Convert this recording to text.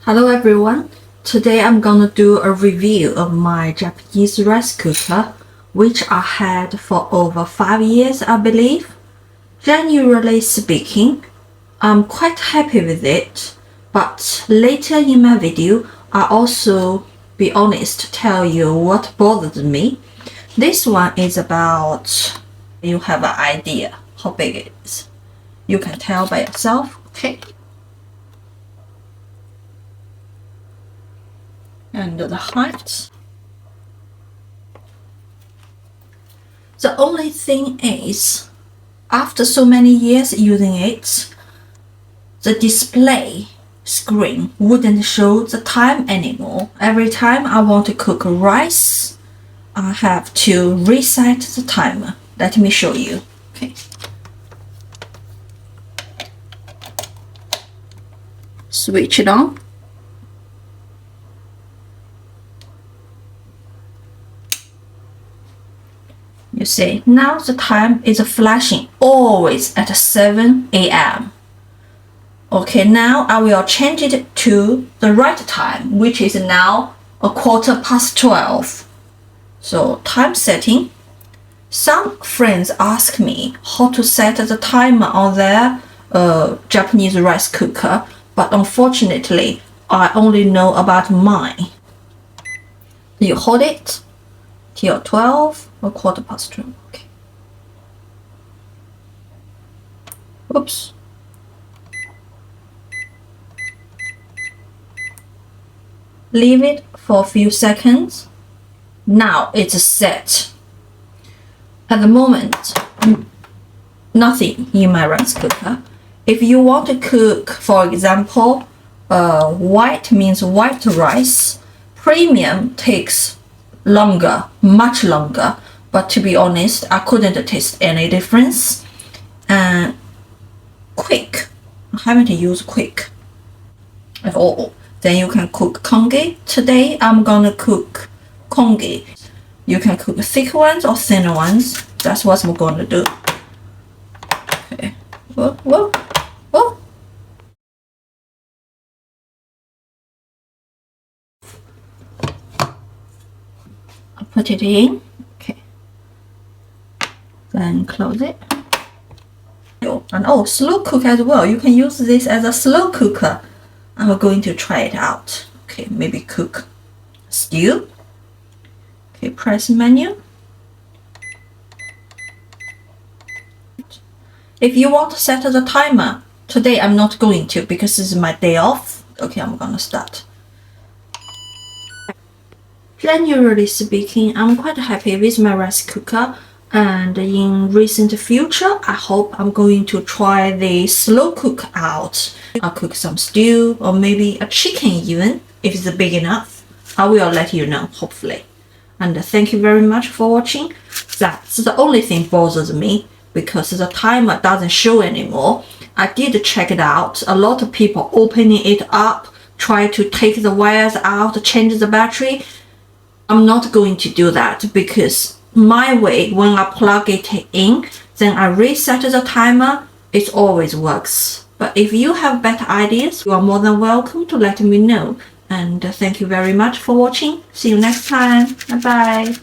Hello everyone, today I'm gonna do a review of my Japanese rice cooker, which I had for over 5 years I believe. Generally speaking, I'm quite happy with it, but later in my video I'll also be honest tell you what bothered me. This one is about, you have an idea how big it is. You can tell by yourself, okay? And the height. The only thing is, after so many years using it, the display screen wouldn't show the time anymore. Every time I want to cook rice, I have to reset the timer. Let me show you. Okay. Switch it on. You see, now the time is flashing always at 7 a.m. Okay, now I will change it to the right time, which is now 12:15. So time setting. Some friends ask me how to set the timer on their Japanese rice cooker, but unfortunately, I only know about mine. You hold it till 12 or 12:15. Okay. Oops. Leave it for a few seconds. Now it's set. At the moment, nothing in my rice cooker. If you want to cook, for example, white means white rice, premium takes longer, much longer, but to be honest, I couldn't taste any difference. And quick, I haven't used quick at all. Then you can cook congee. Today I'm gonna cook congee. You can cook thick ones or thinner ones. That's what we're gonna do. Okay. Whoa, whoa, whoa. I'll put it in. Okay. Then close it. And slow cook as well. You can use this as a slow cooker. I'm going to try it out. Okay, maybe cook stew. Okay, press menu. If you want to set the timer, today I'm not going to because this is my day off. Okay, I'm gonna start. Generally speaking, I'm quite happy with my rice cooker, and in recent future, I hope I'm going to try the slow cook out. I'll cook some stew or maybe a chicken even, if it's big enough. I will let you know, hopefully. And thank you very much for watching. That's the only thing bothers me, because the timer doesn't show anymore. I did check it out. A lot of people opening it up, try to take the wires out, change the battery. I'm not going to do that because my way, when I plug it in, then I reset the timer, it always works. But if you have better ideas, you are more than welcome to let me know. And thank you very much for watching. See you next time. Bye bye.